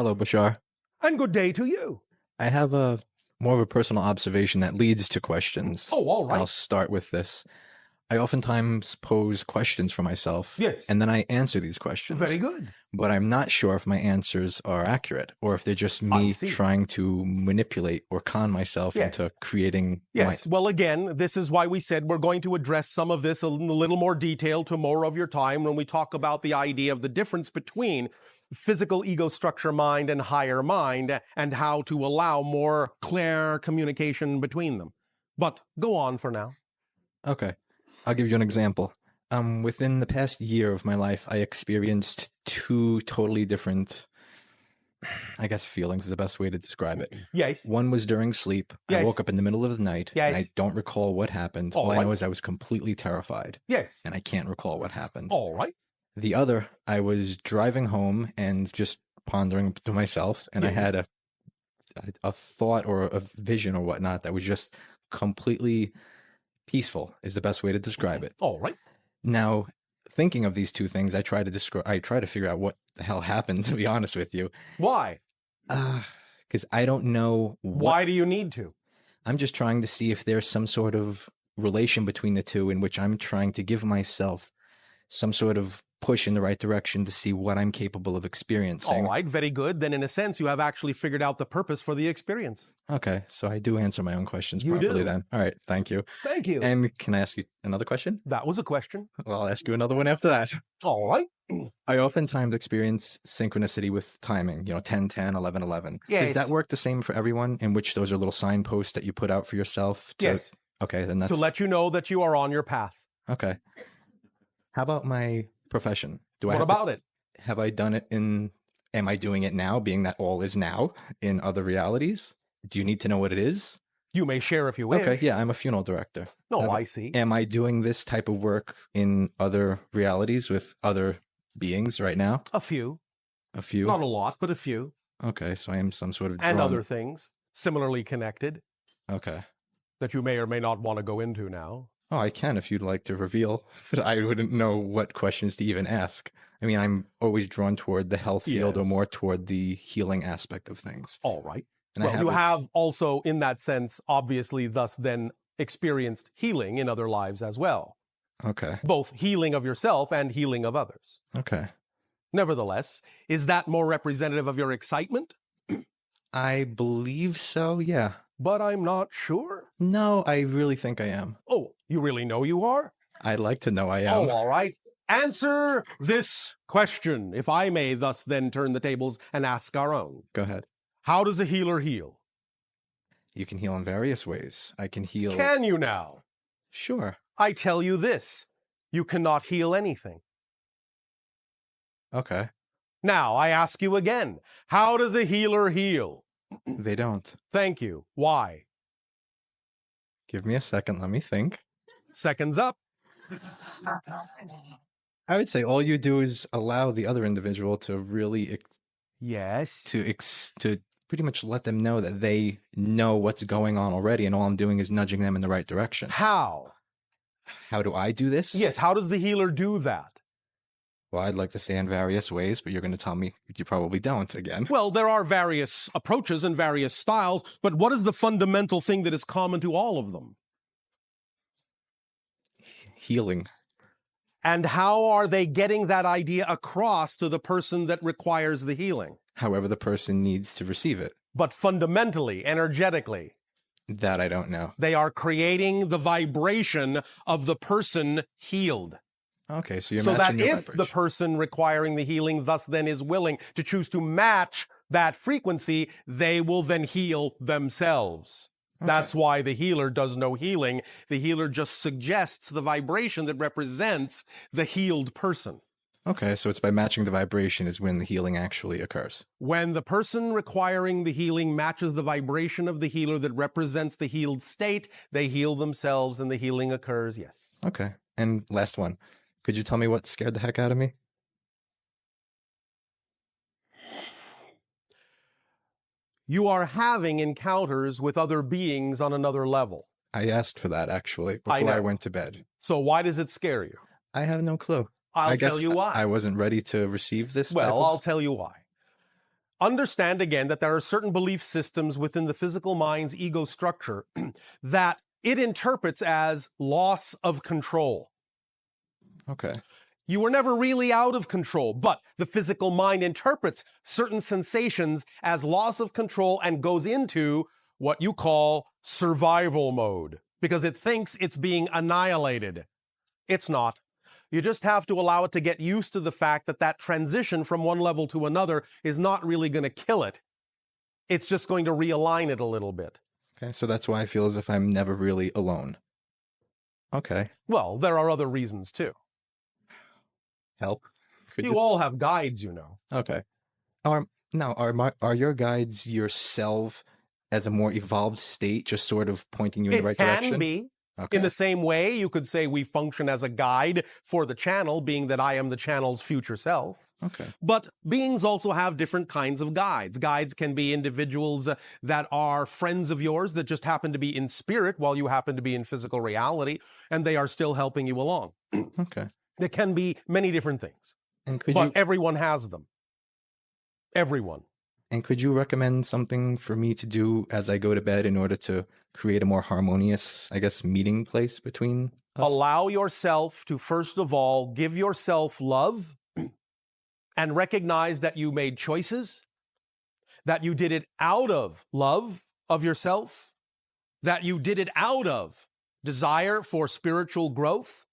Hello, Bashar. And good day to you. I have a more of a personal observation that leads to questions. Oh, all right. I'll start with this. I oftentimes pose questions for myself. Yes. And then I answer these questions. Very good. But I'm not sure if my answers are accurate or if they're just me trying to manipulate or con myself into creating. Yes. Well, again, this is why we said we're going to address some of this in a little more detail tomorrow of your time when we talk about the idea of the difference between physical ego structure mind and higher mind and how to allow more clear communication between them. But go on for now. Okay. I'll give you an example. Within the past year of my life, I experienced two totally different, I guess, feelings is the best way to describe it. Yes. One was during sleep. Yes. I woke up in the middle of the night, Yes. and I don't recall what happened. All I know is I was completely terrified. Yes. And I can't recall what happened. All right. The other, I was driving home and just pondering to myself, and I had a thought or a vision or whatnot that was just completely peaceful is the best way to describe it. All right. Now, thinking of these two things, I try to figure out what the hell happened, to be honest with you. Why? Because I don't know. Why do you need to? I'm just trying to see if there's some sort of relation between the two in which I'm trying to give myself some sort of push in the right direction to see what I'm capable of experiencing. All right, very good. Then in a sense, you have actually figured out the purpose for the experience. Okay, so I do answer my own questions properly then. All right, thank you. Thank you. And can I ask you another question? That was a question. Well, I'll ask you another one after that. All right. I oftentimes experience synchronicity with timing, 10, 10, 11, 11. Yes. Does that work the same for everyone, in which those are little signposts that you put out for yourself? Yes. Okay, then that's... To let you know that you are on your path. Okay. How about my profession? What about it? Have I done it am I doing it now, being that all is now in other realities? Do you need to know what it is? You may share if you wish. Okay, yeah, I'm a funeral director. Oh, I see. Am I doing this type of work in other realities with other beings right now? A few. A few? Not a lot, but a few. Okay, so I am some sort of And other things similarly connected. Okay. That you may or may not want to go into now. Oh, I can if you'd like to reveal, but I wouldn't know what questions to even ask. I mean, I'm always drawn toward the health field or more toward the healing aspect of things. All right. And well, you have also, in that sense, obviously, thus then experienced healing in other lives as well. Okay. Both healing of yourself and healing of others. Okay. Nevertheless, is that more representative of your excitement? I believe so, yeah. But I'm not sure. No, I really think I am. Oh, you really know you are? I'd like to know I am. Oh, all right. Answer this question, if I may thus then turn the tables and ask our own. Go ahead. How does a healer heal? You can heal in various ways. I can heal... Can you now? Sure. I tell you this. You cannot heal anything. Okay. Now, I ask you again. How does a healer heal? They don't. Thank you. Why? Give me a second. Let me think. Seconds up. I would say all you do is allow the other individual to really... Yes. To pretty much let them know that they know what's going on already, and all I'm doing is nudging them in the right direction. How? How do I do this? Yes, how does the healer do that? Well, I'd like to say in various ways, but you're going to tell me you probably don't again. Well, there are various approaches and various styles, but what is the fundamental thing that is common to all of them? Healing. And how are they getting that idea across to the person that requires the healing? However the person needs to receive it. But fundamentally, energetically. That I don't know. They are creating the vibration of the person healed. Okay, so you're so matching that your if vibration. the person requiring the healing thus then is willing to choose to match that frequency, they will then heal themselves. Okay. That's why the healer does no healing. The healer just suggests the vibration that represents the healed person. Okay, so it's by matching the vibration is when the healing actually occurs. When the person requiring the healing matches the vibration of the healer that represents the healed state, they heal themselves and the healing occurs, yes. Okay, and last one. Could you tell me what scared the heck out of me? You are having encounters with other beings on another level. I asked for that, actually, before I went to bed. So why does it scare you? I have no clue. I'll tell you why. I wasn't ready to receive this. Well, I'll tell you why. understand again that there are certain belief systems within the physical mind's ego structure that it interprets as loss of control. Okay. You were never really out of control, but the physical mind interprets certain sensations as loss of control and goes into what you call survival mode because it thinks it's being annihilated. It's not. You just have to allow it to get used to the fact that that transition from one level to another is not really going to kill it. It's just going to realign it a little bit. Okay, so that's why I feel as if I'm never really alone. Okay. Well, there are other reasons too. Help. Could You all have guides, you know. Okay. Now, are your guides yourself as a more evolved state, just sort of pointing you in the right direction? It can be. Okay. In the same way, you could say we function as a guide for the channel, being that I am the channel's future self. Okay. But beings also have different kinds of guides. Guides can be individuals that are friends of yours that just happen to be in spirit while you happen to be in physical reality, and they are still helping you along. Okay. There can be many different things. And everyone has them. Everyone. And could you recommend something for me to do as I go to bed in order to create a more harmonious, I guess, meeting place between us? Allow yourself to, first of all, give yourself love and recognize that you made choices, that you did it out of love of yourself, that you did it out of desire for spiritual growth,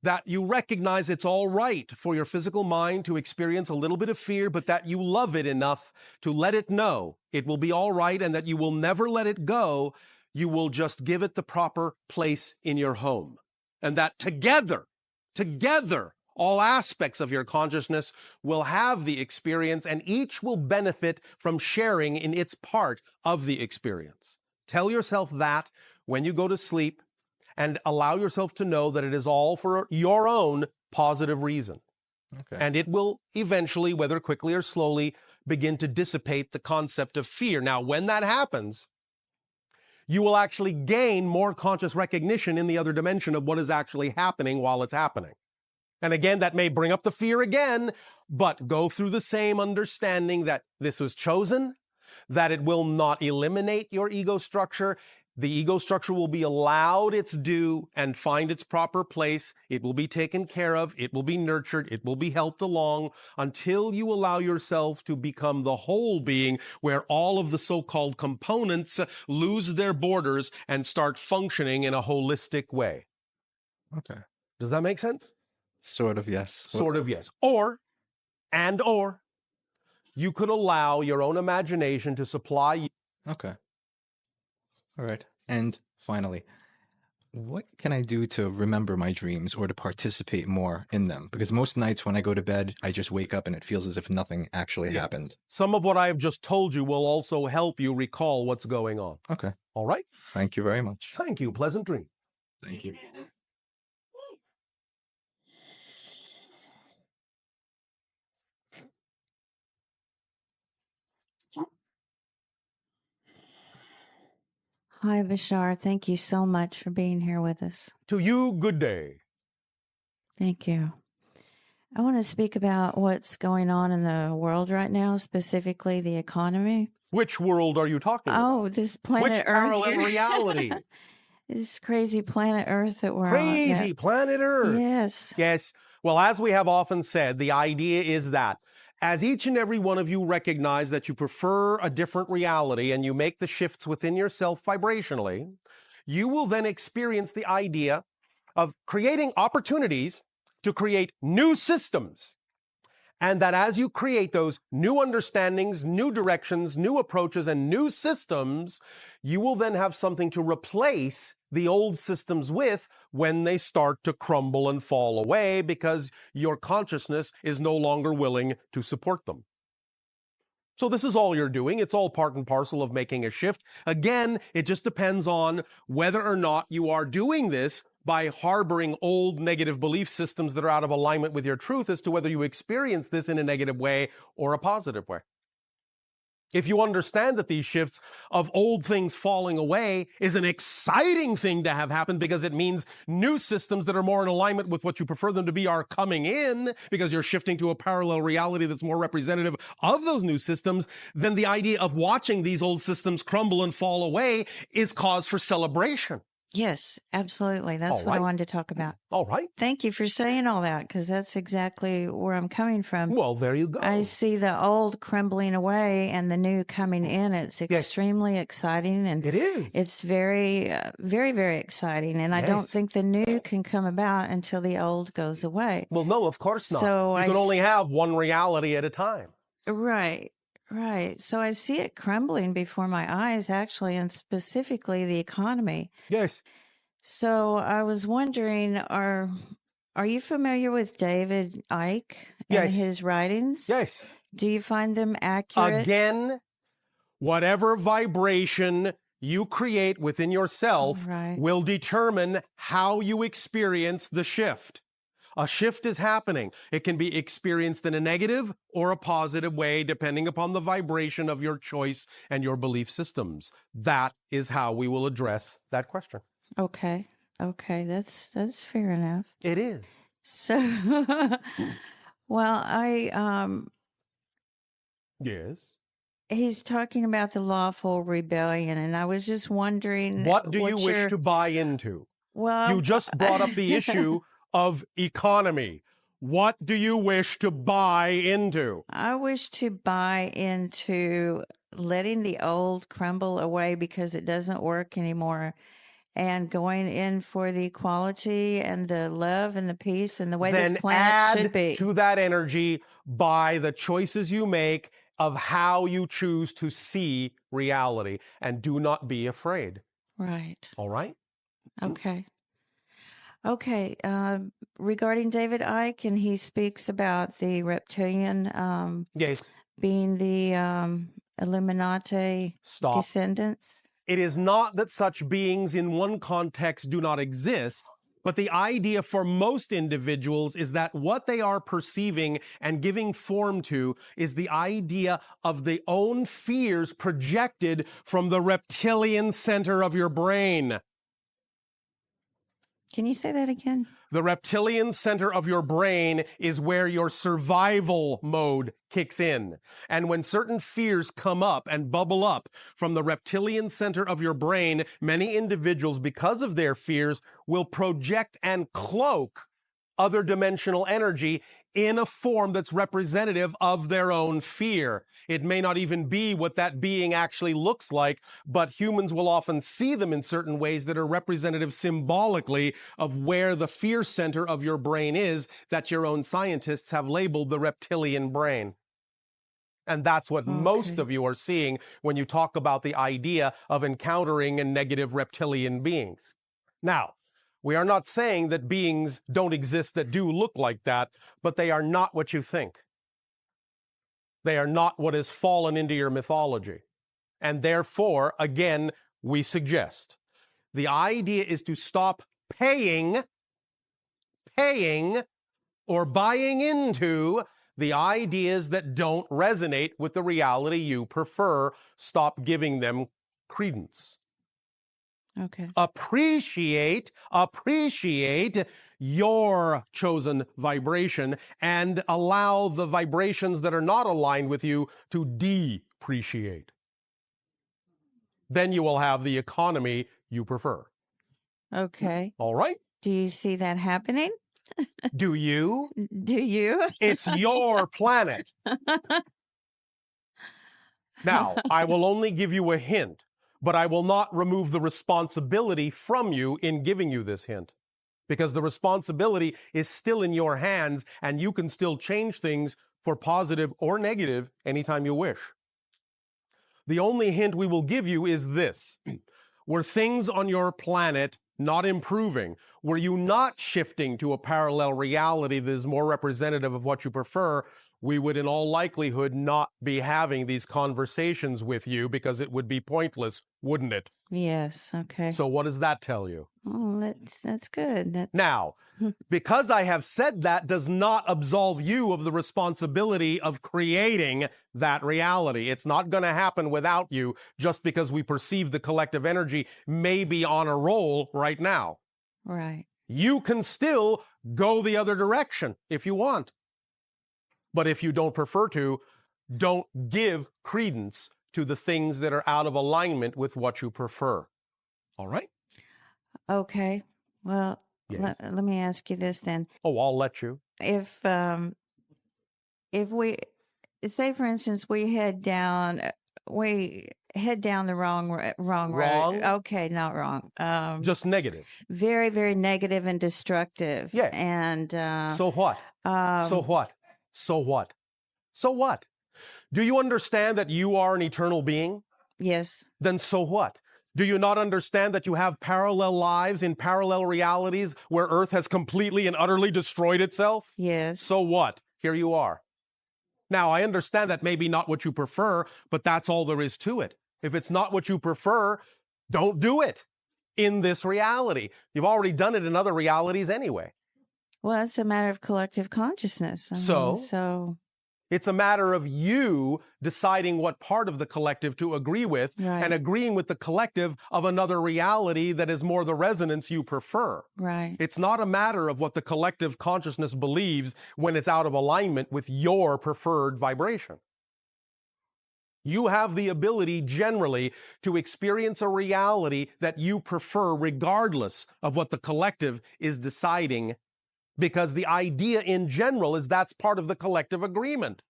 that you recognize it's all right for your physical mind to experience a little bit of fear, but that you love it enough to let it know it will be all right and that you will never let it go. You will just give it the proper place in your home. And that together, all aspects of your consciousness will have the experience and each will benefit from sharing in its part of the experience. Tell yourself that when you go to sleep, and allow yourself to know that it is all for your own positive reason. Okay. And it will eventually, whether quickly or slowly, begin to dissipate the concept of fear. Now, when that happens, you will actually gain more conscious recognition in the other dimension of what is actually happening while it's happening. And again, that may bring up the fear again, but go through the same understanding that this was chosen, that it will not eliminate your ego structure. The ego structure will be allowed its due and find its proper place. It will be taken care of. It will be nurtured. It will be helped along until you allow yourself to become the whole being where all of the so-called components lose their borders and start functioning in a holistic way. Okay. Does that make sense? Sort of, yes. Sort of, yes. Or you could allow your own imagination to supply you. Okay. All right. And finally, what can I do to remember my dreams or to participate more in them? Because most nights when I go to bed, I just wake up and it feels as if nothing actually happened. Some of what I have just told you will also help you recall what's going on. Okay. All right? Thank you very much. Thank you. Pleasant dream. Thank you. Hi, Bashar. Thank you so much for being here with us. To you, good day. Thank you. I want to speak about what's going on in the world right now, specifically the economy. Which world are you talking about? Oh, this planet Which Earth. parallel reality? This crazy planet Earth that we're on. Crazy planet Earth. Yes. Yes. Well, as we have often said, the idea is that as each and every one of you recognize that you prefer a different reality and you make the shifts within yourself vibrationally, you will then experience the idea of creating opportunities to create new systems. And that as you create those new understandings, new directions, new approaches, and new systems, you will then have something to replace the old systems with when they start to crumble and fall away because your consciousness is no longer willing to support them. So this is all you're doing. It's all part and parcel of making a shift. Again, it just depends on whether or not you are doing this by harboring old negative belief systems that are out of alignment with your truth as to whether you experience this in a negative way or a positive way. If you understand that these shifts of old things falling away is an exciting thing to have happen because it means new systems that are more in alignment with what you prefer them to be are coming in because you're shifting to a parallel reality that's more representative of those new systems, then the idea of watching these old systems crumble and fall away is cause for celebration. Yes, absolutely. That's All what I right. wanted to talk about. All right. Thank you for saying all that, because that's exactly where I'm coming from. Well, there you go. I see the old crumbling away and the new coming in. It's extremely exciting, and It is. it's very, very, very exciting. And I don't Yes. think the new can come about until the old goes away. Well, no, of course not. So You I can only s- have one reality at a time. Right, right. So I see it crumbling before my eyes, actually, and specifically the economy. Yes. So I was wondering, are you familiar with David Icke and Yes. his writings? Yes. Do you find them accurate? Again, whatever vibration you create within yourself Right. will determine how you experience the shift. A shift is happening. It can be experienced in a negative or a positive way, depending upon the vibration of your choice and your belief systems. That is how we will address that question. Okay. Okay, that's fair enough. It is. So, well, Yes. he's talking about the lawful rebellion, and I was just wondering, What do you wish to buy into? Well, You just brought up the issue of economy. What do you wish to buy into? I wish to buy into letting the old crumble away because it doesn't work anymore, and going in for the equality and the love and the peace and the way Then this planet add should be. to that energy by the choices you make of how you choose to see reality, and do not be afraid. Right. All right? Okay. Okay. Regarding David Icke, and he speaks about the reptilian Yes. being the Illuminati Stop. descendants. It is not that such beings in one context do not exist, but the idea for most individuals is that what they are perceiving and giving form to is the idea of the own fears projected from the reptilian center of your brain. Can you say that again? The reptilian center of your brain is where your survival mode kicks in. And when certain fears come up and bubble up from the reptilian center of your brain, many individuals, because of their fears, will project and cloak other dimensional energy in a form that's representative of their own fear. It may not even be what that being actually looks like, but humans will often see them in certain ways that are representative symbolically of where the fear center of your brain is, that your own scientists have labeled the reptilian brain. And that's what most of you are seeing when you talk about the idea of encountering a negative reptilian beings. Now, we are not saying that beings don't exist that do look like that, but they are not what you think. They are not what has fallen into your mythology. And therefore, again, we suggest the idea is to stop paying or buying into the ideas that don't resonate with the reality you prefer. Stop giving them credence. Okay. Appreciate your chosen vibration and allow the vibrations that are not aligned with you to depreciate. Then you will have the economy you prefer. Okay. All right? Do you see that happening? Do you? Do you? It's your planet. Now, I will only give you a hint, but I will not remove the responsibility from you in giving you this hint, because the responsibility is still in your hands and you can still change things for positive or negative anytime you wish. The only hint we will give you is this. Were things on your planet not improving? Were you not shifting to a parallel reality that is more representative of what you prefer? we would in all likelihood not be having these conversations with you because it would be pointless, wouldn't it? Yes. Okay. So what does that tell you? Oh, that's good. Now, because I have said that does not absolve you of the responsibility of creating that reality. It's not going to happen without you just because we perceive the collective energy may be on a roll right now. Right. You can still go the other direction if you want. But if you don't prefer to, don't give credence to the things that are out of alignment with what you prefer. All right? Okay. Well, Yes. let me ask you this then. Oh, I'll let you. If we say, for instance, we head down the wrong Wrong? road. Okay, not wrong. Just negative. Very, very negative and destructive. Yes. And So what? So what? So what? So what? Do you understand that you are an eternal being? yes, Then so what? Do you not understand that you have parallel lives in parallel realities where Earth has completely and utterly destroyed itself? yes, So what? Here you are. Now, I understand that may be not what you prefer, but that's all there is to it. If it's not what you prefer, don't do it in this reality. You've already done it in other realities anyway. well, it's a matter of collective consciousness. So it's a matter of you deciding what part of the collective to agree with Right. and agreeing with the collective of another reality that is more the resonance you prefer. right, It's not a matter of what the collective consciousness believes when it's out of alignment with your preferred vibration. You have the ability generally to experience a reality that you prefer regardless of what the collective is deciding, because the idea in general is that's part of the collective agreement.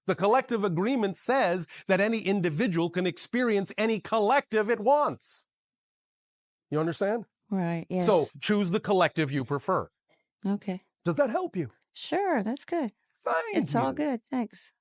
The collective agreement says that any individual can experience any collective it wants. You understand? right. Yes. So choose the collective you prefer. okay. Does that help you? Sure, that's good. Thank It's you. all good. Thanks.